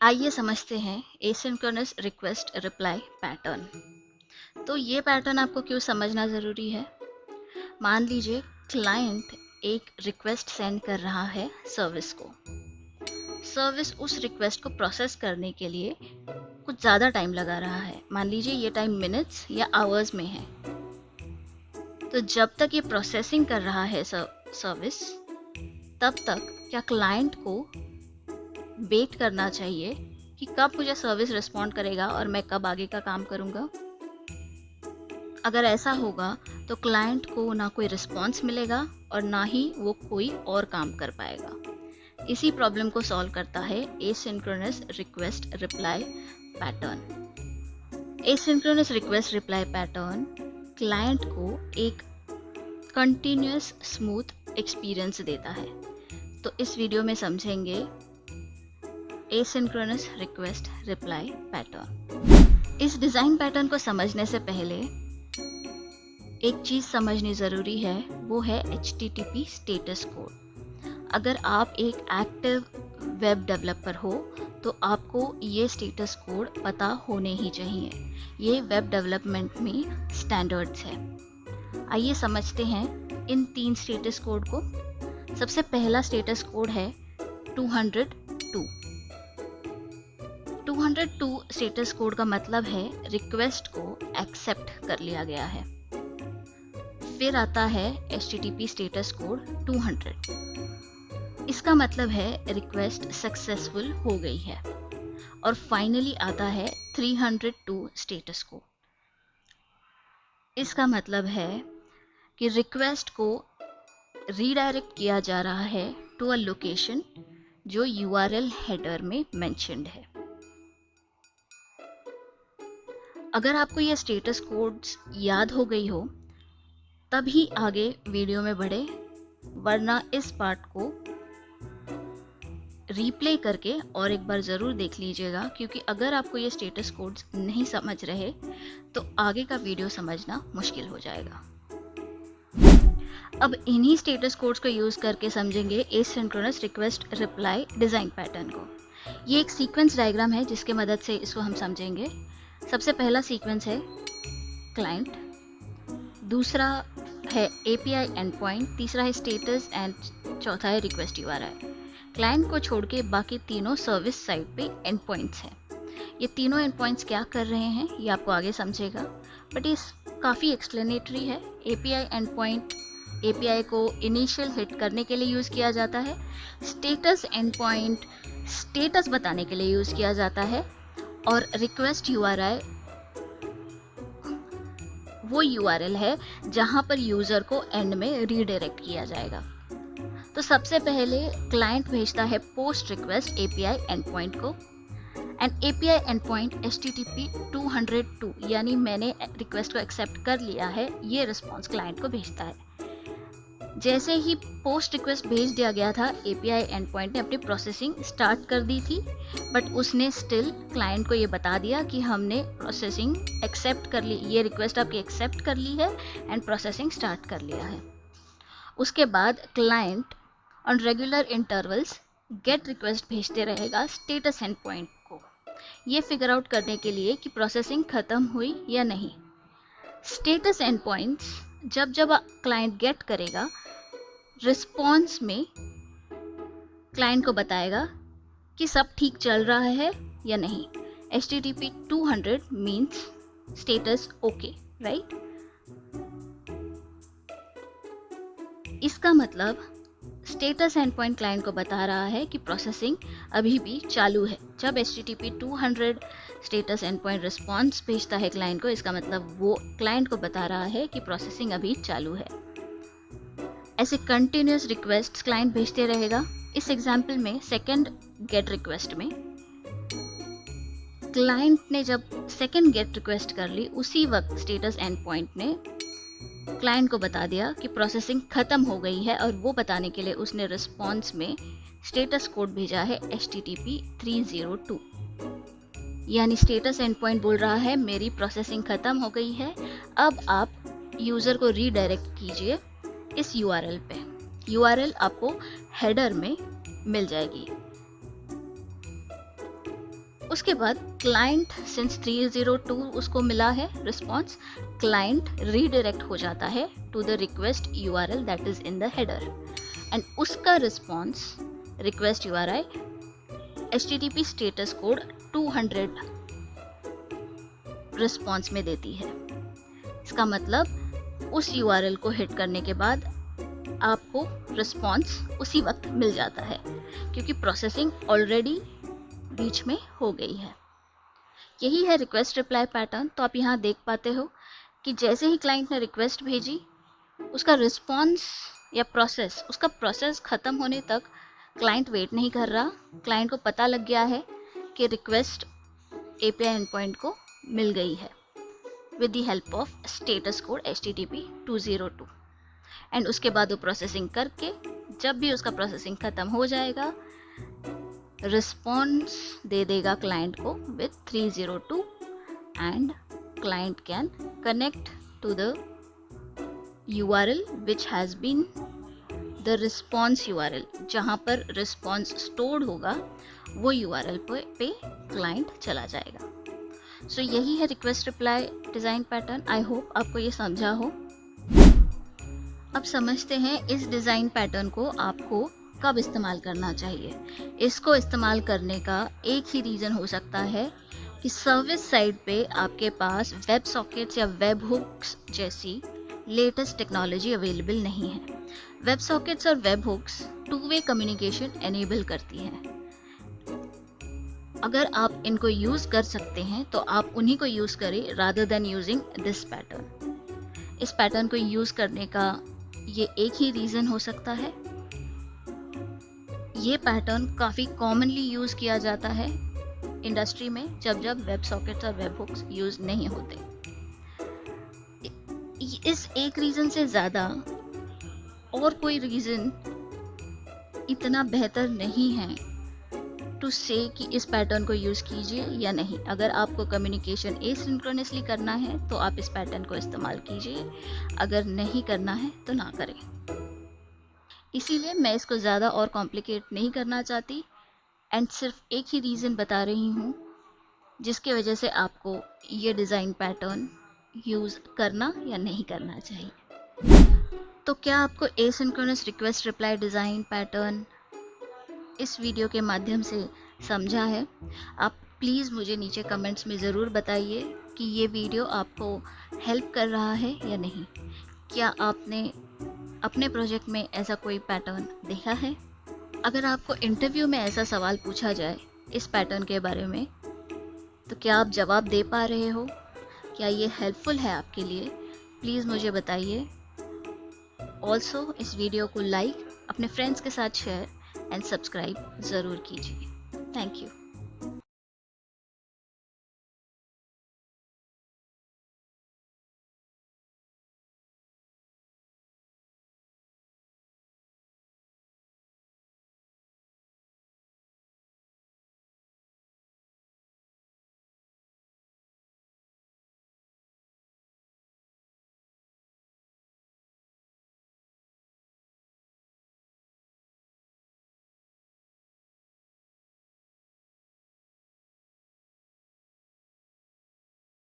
आइए समझते हैं एसिंक्रोनस रिक्वेस्ट रिप्लाई पैटर्न। तो ये पैटर्न आपको क्यों समझना ज़रूरी है? मान लीजिए क्लाइंट एक रिक्वेस्ट सेंड कर रहा है सर्विस को। सर्विस उस रिक्वेस्ट को प्रोसेस करने के लिए कुछ ज़्यादा टाइम लगा रहा है। मान लीजिए ये टाइम मिनट्स या आवर्स में है। तो जब तक ये प्रोसेसिंग कर रहा है सर्विस, तब तक क्या क्लाइंट को वेट करना चाहिए कि कब मुझे सर्विस रिस्पॉन्ड करेगा और मैं कब आगे का काम करूँगा? अगर ऐसा होगा तो क्लाइंट को ना कोई रिस्पॉन्स मिलेगा और ना ही वो कोई और काम कर पाएगा। इसी प्रॉब्लम को सॉल्व करता है asynchronous request reply pattern. Asynchronous request reply pattern client को एक कंटिन्यूअस स्मूथ एक्सपीरियंस देता है। तो इस वीडियो में समझेंगे एसिंक्रोनस रिक्वेस्ट रिप्लाई पैटर्न। इस डिज़ाइन पैटर्न को समझने से पहले एक चीज़ समझनी ज़रूरी है, वो है HTTP स्टेटस कोड। अगर आप एक एक्टिव वेब डेवलपर हो तो आपको ये स्टेटस कोड पता होने ही चाहिए। ये वेब डेवलपमेंट में स्टैंडर्ड्स है। आइए समझते हैं इन 3 स्टेटस कोड को। सबसे पहला स्टेटस कोड है 202। 202 स्टेटस कोड का मतलब है रिक्वेस्ट को एक्सेप्ट कर लिया गया है। फिर आता है HTTP स्टेटस कोड 200। इसका मतलब है रिक्वेस्ट सक्सेसफुल हो गई है। और फाइनली आता है 302 स्टेटस कोड। इसका मतलब है कि रिक्वेस्ट को रीडायरेक्ट किया जा रहा है टू अ लोकेशन जो URL हेडर में मेंशन्ड है। अगर आपको ये स्टेटस कोड्स याद हो गई हो तभी आगे वीडियो में बढ़े, वरना इस पार्ट को रीप्ले करके और एक बार ज़रूर देख लीजिएगा, क्योंकि अगर आपको ये स्टेटस कोड्स नहीं समझ रहे तो आगे का वीडियो समझना मुश्किल हो जाएगा। अब इन्हीं स्टेटस कोड्स को यूज़ करके समझेंगे asynchronous request reply design pattern को। ये एक सीक्वेंस डायग्राम है जिसके मदद से इसको हम समझेंगे। सबसे पहला सीक्वेंस है क्लाइंट, दूसरा है API एंडपॉइंट, तीसरा है स्टेटस एंड चौथा है रिक्वेस्ट URI। क्लाइंट को छोड़ के बाकी तीनों सर्विस साइड पे एंड पॉइंट्स हैं। ये तीनों एंड पॉइंट्स क्या कर रहे हैं ये आपको आगे समझेगा, बट ये काफ़ी एक्सप्लेनेटरी है। API एंड पॉइंट API को इनिशियल हिट करने के लिए यूज़ किया जाता है। स्टेटस एंड पॉइंट स्टेटस बताने के लिए यूज़ किया जाता है। और रिक्वेस्ट URI वो URL है जहाँ पर यूज़र को एंड में रीडायरेक्ट किया जाएगा। तो सबसे पहले क्लाइंट भेजता है पोस्ट रिक्वेस्ट API एंडपॉइंट को, एंड API एंडपॉइंट HTTP 202 यानी मैंने रिक्वेस्ट को एक्सेप्ट कर लिया है, ये रिस्पॉन्स क्लाइंट को भेजता है। जैसे ही पोस्ट रिक्वेस्ट भेज दिया गया था, API एंडपॉइंट ने अपनी प्रोसेसिंग स्टार्ट कर दी थी, बट उसने स्टिल क्लाइंट को ये बता दिया कि हमने प्रोसेसिंग एक्सेप्ट कर ली, ये रिक्वेस्ट आपकी एक्सेप्ट कर ली है एंड प्रोसेसिंग स्टार्ट कर लिया है। उसके बाद client on regular intervals gate request भेजते रहेगा स्टेटस एंडपॉइंट को, ये फिगर आउट करने के लिए कि प्रोसेसिंग ख़त्म हुई या नहीं। स्टेटस एंडपॉइंट्स जब जब क्लाइंट गेट करेगा, रिस्पॉन्स में क्लाइंट को बताएगा कि सब ठीक चल रहा है या नहीं। HTTP 200 means status okay, right. इसका मतलब स्टेटस एंडपॉइंट क्लाइंट को बता रहा है कि प्रोसेसिंग अभी भी चालू है। जब HTTP 200 स्टेटस एंडपॉइंट रिस्पॉन्स भेजता है क्लाइंट को, इसका मतलब वो क्लाइंट को बता रहा है कि प्रोसेसिंग अभी चालू है। ऐसे कंटिन्यूस रिक्वेस्ट क्लाइंट भेजते रहेगा। इस एग्जाम्पल में सेकेंड गेट रिक्वेस्ट में क्लाइंट ने जब सेकेंड गेट रिक्वेस्ट कर ली, उसी वक्त स्टेटस एंडपॉइंट ने क्लाइंट को बता दिया कि प्रोसेसिंग ख़त्म हो गई है, और वो बताने के लिए उसने रिस्पॉन्स में स्टेटस कोड भेजा है HTTP 302। यानी स्टेटस एंडपॉइंट बोल रहा है मेरी प्रोसेसिंग ख़त्म हो गई है, अब आप यूज़र को रीडायरेक्ट कीजिए इस URL पे। URL आपको हेडर में मिल जाएगी। उसके बाद क्लाइंट, सिंस 302 उसको मिला है रिस्पॉन्स, क्लाइंट रीडायरेक्ट हो जाता है to the request URL that is in the header, and उसका response request URI HTTP status code 200 response में देती है। इसका मतलब उस URL को हिट करने के बाद आपको रिस्पॉन्स उसी वक्त मिल जाता है, क्योंकि प्रोसेसिंग ऑलरेडी बीच में हो गई है। यही है रिक्वेस्ट रिप्लाई पैटर्न। तो आप यहाँ देख पाते हो कि जैसे ही क्लाइंट ने रिक्वेस्ट भेजी, उसका रिस्पॉन्स या प्रोसेस, उसका प्रोसेस ख़त्म होने तक क्लाइंट वेट नहीं कर रहा। क्लाइंट को पता लग गया है कि रिक्वेस्ट API एंडपॉइंट को मिल गई है with the help of status code HTTP 202, and उसके बाद वो प्रोसेसिंग करके, जब भी उसका प्रोसेसिंग ख़त्म हो जाएगा, रिस्पॉन्स दे देगा क्लाइंट को with 302, and client can connect to the URL which has been the response URL, जहाँ पर रिस्पॉन्स स्टोर्ड होगा वो URL पे क्लाइंट चला जाएगा। सो यही है request reply design pattern. I hope आपको ये समझा हो। अब समझते हैं इस डिज़ाइन पैटर्न को आपको कब इस्तेमाल करना चाहिए। इसको इस्तेमाल करने का एक ही रीज़न हो सकता है कि सर्विस साइड पे आपके पास वेब सॉकेट्स या वेब हुक्स जैसी लेटेस्ट टेक्नोलॉजी अवेलेबल नहीं है। वेब सॉकेट्स और web hooks two way communication enable करती हैं। अगर आप इनको यूज़ कर सकते हैं तो आप उन्हीं को यूज़ करें rather than using this pattern. इस पैटर्न को यूज़ करने का ये एक ही रीज़न हो सकता है। ये पैटर्न काफ़ी कॉमनली यूज़ किया जाता है इंडस्ट्री में, जब वेब सॉकेट्स और वेब हुक्स यूज़ नहीं होते। इस एक रीज़न से ज़्यादा और कोई रीज़न इतना बेहतर नहीं है टू से कि इस पैटर्न को यूज़ कीजिए या नहीं। अगर आपको कम्युनिकेशन एसिंक्रोनसली करना है तो आप इस पैटर्न को इस्तेमाल कीजिए, अगर नहीं करना है तो ना करें। इसीलिए मैं इसको ज़्यादा और कॉम्प्लिकेट नहीं करना चाहती, एंड सिर्फ एक ही रीज़न बता रही हूँ जिसकी वजह से आपको ये डिज़ाइन पैटर्न यूज़ करना या नहीं करना चाहिए। तो क्या आपको asynchronous request reply design pattern इस वीडियो के माध्यम से समझा है? आप प्लीज़ मुझे नीचे कमेंट्स में ज़रूर बताइए कि ये वीडियो आपको हेल्प कर रहा है या नहीं। क्या आपने अपने प्रोजेक्ट में ऐसा कोई पैटर्न देखा है? अगर आपको इंटरव्यू में ऐसा सवाल पूछा जाए इस पैटर्न के बारे में, तो क्या आप जवाब दे पा रहे हो? क्या ये हेल्पफुल है आपके लिए? प्लीज़ मुझे बताइए। ऑल्सो इस वीडियो को लाइक, अपने फ्रेंड्स के साथ शेयर एंड सब्सक्राइब ज़रूर कीजिए। Thank you.